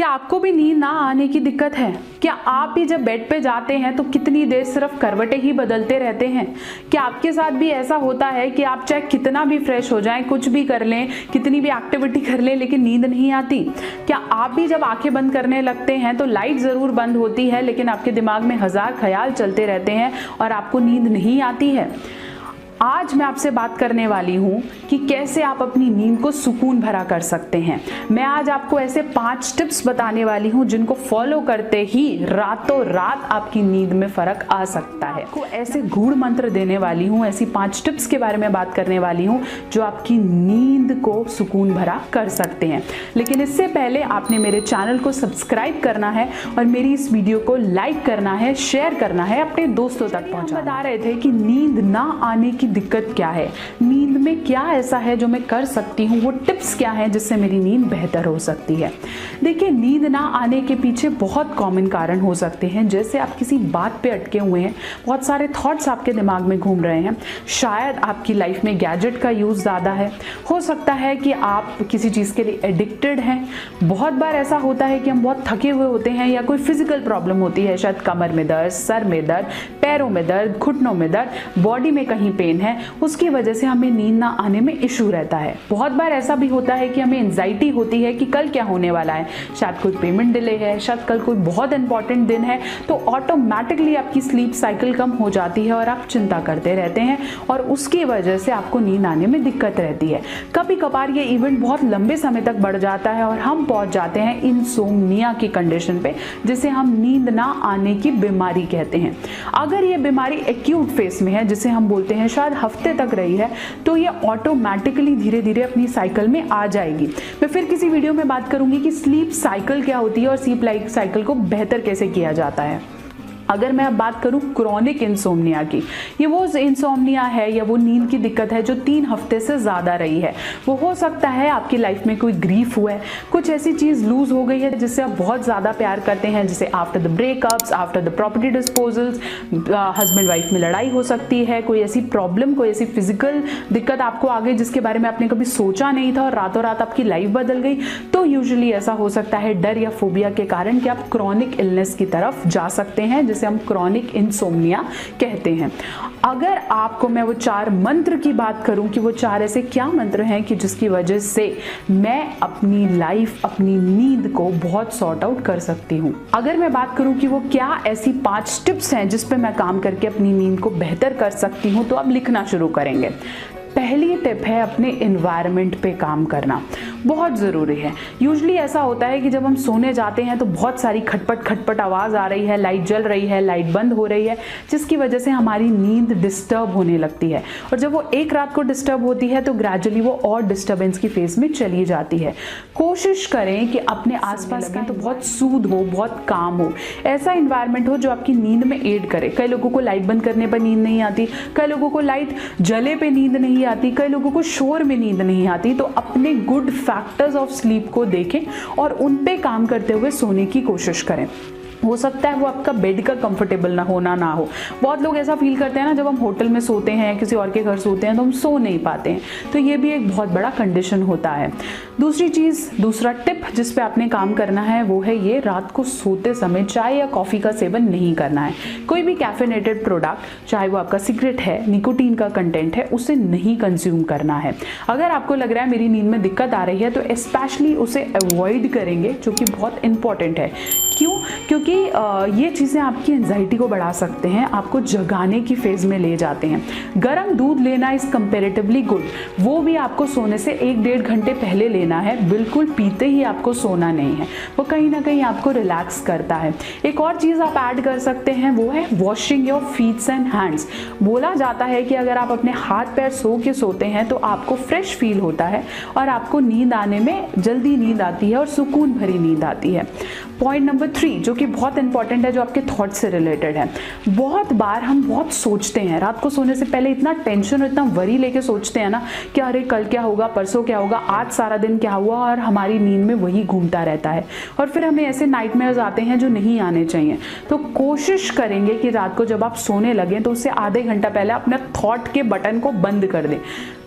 क्या आपको भी नींद ना आने की दिक्कत है? क्या आप भी जब बेड पे जाते हैं तो कितनी देर सिर्फ करवटें ही बदलते रहते हैं? क्या आपके साथ भी ऐसा होता है कि आप चाहे कितना भी फ्रेश हो जाएं, कुछ भी कर लें, कितनी भी एक्टिविटी कर लें, लेकिन नींद नहीं आती? क्या आप भी जब आंखें बंद करने लगते हैं तो लाइट ज़रूर बंद होती है, लेकिन आपके दिमाग में हज़ार ख्याल चलते रहते हैं और आपको नींद नहीं आती है? आज मैं आपसे बात करने वाली हूँ कि कैसे आप अपनी नींद को सुकून भरा कर सकते हैं। मैं आज आपको ऐसे 5 टिप्स बताने वाली हूँ जिनको फॉलो करते ही रातों रात आपकी नींद में फर्क आ सकता है। आपको ऐसे गूढ़ मंत्र देने वाली हूँ, ऐसी 5 टिप्स के बारे में बात करने वाली हूँ जो आपकी नींद को सुकून भरा कर सकते हैं। लेकिन इससे पहले आपने मेरे चैनल को सब्सक्राइब करना है और मेरी इस वीडियो को लाइक करना है, शेयर करना है, अपने दोस्तों तक पहुँचाना। बता रहे थे कि नींद ना आने की दिक्कत क्या है, नींद में क्या ऐसा है जो मैं कर सकती हूँ, वो टिप्स क्या हैं जिससे मेरी नींद बेहतर हो सकती है। देखिए, नींद ना आने के पीछे बहुत कॉमन कारण हो सकते हैं। जैसे आप किसी बात पे अटके हुए हैं, बहुत सारे थॉट्स आपके दिमाग में घूम रहे हैं, शायद आपकी लाइफ में गैजेट का यूज़ ज़्यादा है, हो सकता है कि आप किसी चीज़ के लिए एडिक्टेड हैं। बहुत बार ऐसा होता है कि हम बहुत थके हुए होते हैं या कोई फिजिकल प्रॉब्लम होती है, शायद कमर में दर्द, सर में दर्द, पैरों में दर्द, घुटनों में दर्द, बॉडी में कहीं पेन है, उसकी वजह से हमें नींद ना आने में इशू रहता है। बहुत बार ऐसा भी होता है कि हमें एंजाइटी होती है कि कल क्या होने वाला है, शायद कोई पेमेंट डिले है, शायद कल कोई बहुत इंपॉर्टेंट दिन है, तो ऑटोमेटिकली आपकी स्लीप साइकिल कम हो जाती है और आप चिंता करते रहते हैं और उसकी वजह से आपको नींद आने में दिक्कत रहती है। कभी कभार ये इवेंट बहुत लंबे समय तक बढ़ जाता है और हम पहुंच जाते हैं इंसोम्निया की कंडीशन पे, जिसे हम नींद ना आने की बीमारी कहते हैं। अगर ये बीमारी एक्यूट फेस में है, जिसे हम बोलते हैं शायद हफ्ते तक रही है, तो ये ऑटोमेटिकली धीरे धीरे अपनी साइकिल में आ जाएगी। मैं फिर किसी वीडियो में बात करूंगी कि स्लीप साइकिल क्या होती है और स्लीप साइकिल को बेहतर कैसे किया जाता है। अगर मैं अब बात करूं क्रॉनिक इंसोम्निया की, ये वो इंसोम्निया है या वो नींद की दिक्कत है जो 3 हफ्ते से ज़्यादा रही है। वो हो सकता है आपकी लाइफ में कोई ग्रीफ हुआ है, कुछ ऐसी चीज़ लूज हो गई है जिससे आप बहुत ज़्यादा प्यार करते हैं, जैसे after the breakups, after the property disposals, husband wife में लड़ाई हो सकती है, कोई ऐसी प्रॉब्लम, कोई ऐसी फिजिकल दिक्कत आपको आ गई जिसके बारे में आपने कभी सोचा नहीं था और रातों रात आपकी लाइफ बदल गई। तो यूजुअली ऐसा हो सकता है डर या फोबिया के कारण कि आप क्रॉनिक इलनेस की तरफ जा सकते हैं, जिसे हम क्रॉनिक इंसोम्निया कहते हैं। अगर आपको मैं वो 4 मंत्र की बात करूं कि वो 4 ऐसे क्या मंत्र हैं कि जिसकी वजह से मैं अपनी लाइफ, अपनी नींद को बहुत सॉर्ट आउट कर सकती हूं। अगर मैं बात करूं कि वो क्या ऐसी 5 टिप्स हैं जिस पे मैं काम करके अपनी नींद को बेहतर कर सकती हूं, तो अब लिखना शुरू करेंगे। पहली टिप है अपने एनवायरनमेंट पे काम करना, बहुत ज़रूरी है। यूजुअली ऐसा होता है कि जब हम सोने जाते हैं तो बहुत सारी खटपट खटपट आवाज़ आ रही है, लाइट जल रही है, लाइट बंद हो रही है, जिसकी वजह से हमारी नींद डिस्टर्ब होने लगती है। और जब वो एक रात को डिस्टर्ब होती है तो ग्रेजुअली वो और डिस्टर्बेंस की फेज में चली जाती है। कोशिश करें कि अपने आसपास का तो बहुत सूद हो, बहुत काम हो, ऐसा इन्वायरमेंट हो जो आपकी नींद में एड करे। कई लोगों को लाइट बंद करने पर नींद नहीं आती, कई लोगों को लाइट जले पे नींद नहीं आती, कई लोगों को शोर में नींद नहीं आती। तो अपने गुड फैक्टर्स ऑफ स्लीप को देखें और उन पे काम करते हुए सोने की कोशिश करें। हो सकता है वो आपका बेड का कंफर्टेबल ना हो। बहुत लोग ऐसा फील करते हैं ना, जब हम होटल में सोते हैं, किसी और के घर सोते हैं तो हम सो नहीं पाते हैं, तो ये भी एक बहुत बड़ा कंडीशन होता है। दूसरा टिप जिस पे आपने काम करना है वो है ये, रात को सोते समय चाय या कॉफ़ी का सेवन नहीं करना है। कोई भी कैफेनेटेड प्रोडक्ट, चाहे वो आपका सिगरेट है, निकोटीन का कंटेंट है, उसे नहीं कंज्यूम करना है। अगर आपको लग रहा है मेरी नींद में दिक्कत आ रही है तो स्पेशली उसे अवॉइड करेंगे, जो कि बहुत इंपॉर्टेंट है। क्यों? क्योंकि ये चीज़ें आपकी एंजाइटी को बढ़ा सकते हैं, आपको जगाने की फेज में ले जाते हैं। गर्म दूध लेना इज़ कंपेरेटिवली गुड, वो भी आपको सोने से 1-1.5 घंटे पहले लेना है, बिल्कुल पीते ही आपको सोना नहीं है। वो कहीं ना कहीं आपको रिलैक्स करता है। एक और चीज़ आप ऐड कर सकते हैं, वो है washing your feats and hands. बोला जाता है कि अगर आप अपने हाथ पैर सो के सोते हैं तो आपको फ्रेश फील होता है और आपको नींद आने में जल्दी नींद आती है और सुकून भरी नींद आती है। पॉइंट नंबर नंबर 3 जो कि बहुत इंपॉर्टेंट है, जो आपके थॉट से रिलेटेड है। बहुत बार हम बहुत सोचते हैं, रात को सोने से पहले इतना टेंशन और इतना वरी लेके सोचते हैं ना कि अरे कल क्या होगा, परसों क्या होगा, आज सारा दिन क्या हुआ, और हमारी नींद में वही घूमता रहता है और फिर हमें ऐसे नाइटमेयर्स आते हैं जो नहीं आने चाहिए। तो कोशिश करेंगे कि रात को जब आप सोने लगें तो उससे आधे घंटा पहले अपने थॉट के बटन को बंद कर दें।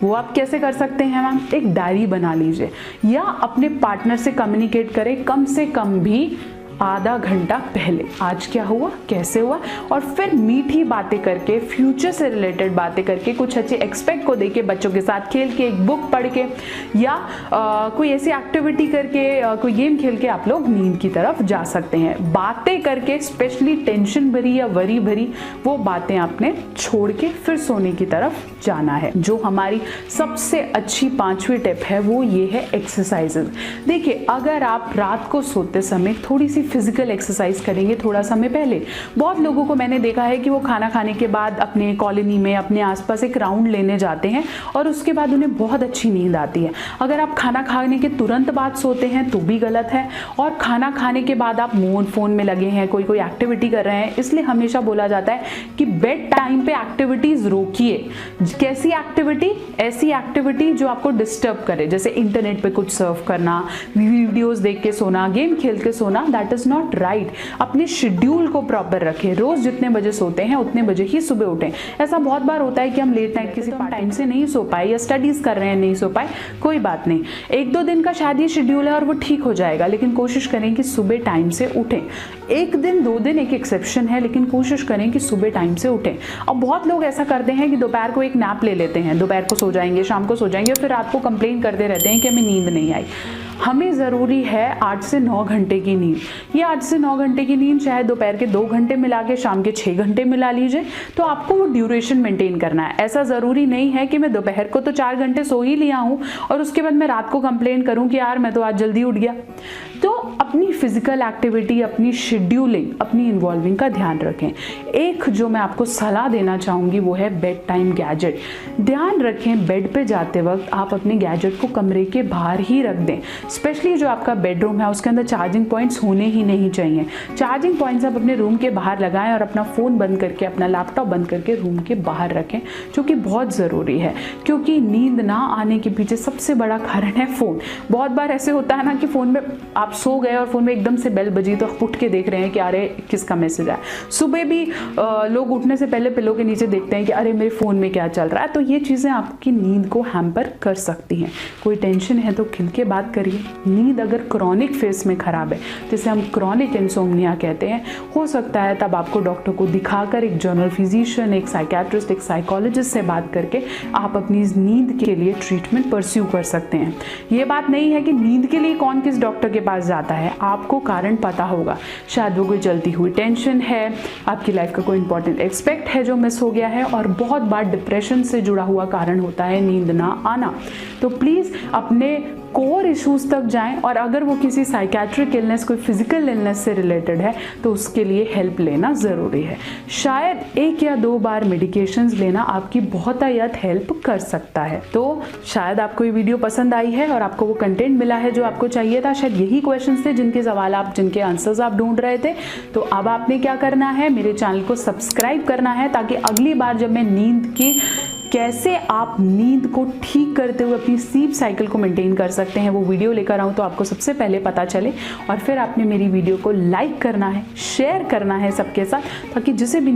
वो आप कैसे कर सकते हैं मैम? एक डायरी बना लीजिए या अपने पार्टनर से कम्युनिकेट करें कम से कम भी आधा घंटा पहले, आज क्या हुआ, कैसे हुआ, और फिर मीठी बातें करके, फ्यूचर से रिलेटेड बातें करके, कुछ अच्छे एक्सपेक्ट को देके, बच्चों के साथ खेल के, एक बुक पढ़ के या कोई ऐसी एक्टिविटी करके, कोई गेम खेल के आप लोग नींद की तरफ जा सकते हैं। बातें करके, स्पेशली टेंशन भरी या वरी भरी वो बातें आपने छोड़ के फिर सोने की तरफ जाना है। जो हमारी सबसे अच्छी 5वीं टिप है वो ये है एक्सरसाइजेज। देखिए, अगर आप रात को सोते समय थोड़ी सी फिजिकल एक्सरसाइज करेंगे थोड़ा समय पहले, बहुत लोगों को मैंने देखा है कि वो खाना खाने के बाद अपने कॉलोनी में, अपने आसपास एक राउंड लेने जाते हैं और उसके बाद उन्हें बहुत अच्छी नींद आती है। अगर आप खाना खाने के तुरंत बाद सोते हैं तो भी गलत है, और खाना खाने के बाद आप फोन में लगे हैं, कोई एक्टिविटी कर रहे हैं, इसलिए हमेशा बोला जाता है कि बेड टाइम पे एक्टिविटीज रोकिए। कैसी एक्टिविटी? ऐसी एक्टिविटी जो आपको डिस्टर्ब करे, जैसे इंटरनेट पे कुछ सर्फ करना, वीडियोस देख के सोना, गेम खेल के सोना, दैट इज नॉट राइट। अपने शेड्यूल को प्रॉपर रखें, रोज जितने बजे सोते हैं उतने बजे ही सुबह उठें। ऐसा बहुत बार होता है कि हम लेट नाइट किसी टाइम से नहीं सो पाए या स्टडीज कर रहे हैं नहीं सो पाए, कोई बात नहीं, 1-2 दिन का शायद ये शेड्यूल है और वो ठीक हो जाएगा, लेकिन कोशिश करें कि सुबह टाइम से उठें। 1 दिन 2 दिन एक एक्सेप्शन है, लेकिन कोशिश करें कि सुबह टाइम से उठें। अब बहुत लोग ऐसा करते हैं कि दोपहर को एक नैप ले लेते हैं, दोपहर को सो जाएंगे, शाम को सो जाएंगे, फिर रात को कंप्लेन करते रहते हैं कि हमें नींद नहीं आई। हमें ज़रूरी है 8 से 9 घंटे की नींद। ये 8 से 9 घंटे की नींद चाहे दोपहर के 2 घंटे मिला के शाम के 6 घंटे मिला लीजिए, तो आपको वो ड्यूरेशन मेंटेन करना है। ऐसा ज़रूरी नहीं है कि मैं दोपहर को तो 4 घंटे सो ही लिया हूँ और उसके बाद मैं रात को कंप्लेन करूँ कि यार मैं तो आज जल्दी उठ गया। तो अपनी फिजिकल एक्टिविटी, अपनी शेड्यूलिंग, अपनी इन्वॉल्विंग का ध्यान रखें। एक जो मैं आपको सलाह देना चाहूँगी वो है बेड टाइम गैजेट। ध्यान रखें, बेड पे जाते वक्त आप अपने गैजेट को कमरे के बाहर ही रख दें। स्पेशली जो आपका बेडरूम है उसके अंदर चार्जिंग पॉइंट्स होने ही नहीं चाहिए। चार्जिंग पॉइंट्स आप अपने रूम के बाहर लगाएं और अपना फ़ोन बंद करके, अपना लैपटॉप बंद करके रूम के बाहर रखें, जो कि बहुत ज़रूरी है, क्योंकि नींद ना आने के पीछे सबसे बड़ा कारण है फ़ोन। बहुत बार ऐसे होता है ना कि फ़ोन में आप सो गए और फ़ोन में एकदम से बेल बजी तो आप उठ के देख रहे हैं कि अरे किसका मैसेज आया। सुबह भी लोग उठने से पहले पिलो के नीचे देखते हैं कि अरे मेरे फ़ोन में क्या चल रहा है। तो ये चीज़ें आपकी नींद को हैम्पर कर सकती हैं। कोई टेंशन है तो खिल के बात करिए। नींद अगर क्रॉनिक फेस में ख़राब है, जिसे हम क्रॉनिक इंसोम्निया कहते हैं, हो सकता है तब आपको डॉक्टर को दिखाकर, एक जनरल फिजिशियन, एक साइकेट्रिस्ट, एक साइकोलॉजिस्ट से बात करके आप अपनी नींद के लिए ट्रीटमेंट परस्यू कर सकते हैं। ये बात नहीं है कि नींद के लिए कौन किस डॉक्टर के पास जाता है, आपको कारण पता होगा। शायद वो कोई चलती हुई टेंशन है, आपकी लाइफ का कोई इंपॉर्टेंट एस्पेक्ट है जो मिस हो गया है, और बहुत बार डिप्रेशन से जुड़ा हुआ कारण होता है नींद ना आना। तो प्लीज़ अपने कोर इश्यूज तक जाएं, और अगर वो किसी साइकेट्रिक इलनेस, कोई फिजिकल इलनेस से रिलेटेड है तो उसके लिए हेल्प लेना ज़रूरी है। शायद 1 या 2 बार मेडिकेशंस लेना आपकी बहुतायत हेल्प कर सकता है। तो शायद आपको ये वीडियो पसंद आई है और आपको वो कंटेंट मिला है जो आपको चाहिए था। शायद यही क्वेश्चंस थे जिनके आंसर्स आप ढूंढ रहे थे। तो अब आपने क्या करना है, मेरे चैनल को सब्सक्राइब करना है, ताकि अगली बार जब मैं नींद की कैसे आप नींद को ठीक करते हुए अपनी स्लीप साइकिल को मेंटेन कर सकते हैं वो वीडियो लेकर आऊँ, तो आपको सबसे पहले पता चले। और फिर आपने मेरी वीडियो को लाइक करना है, शेयर करना है सबके साथ, ताकि जिसे भी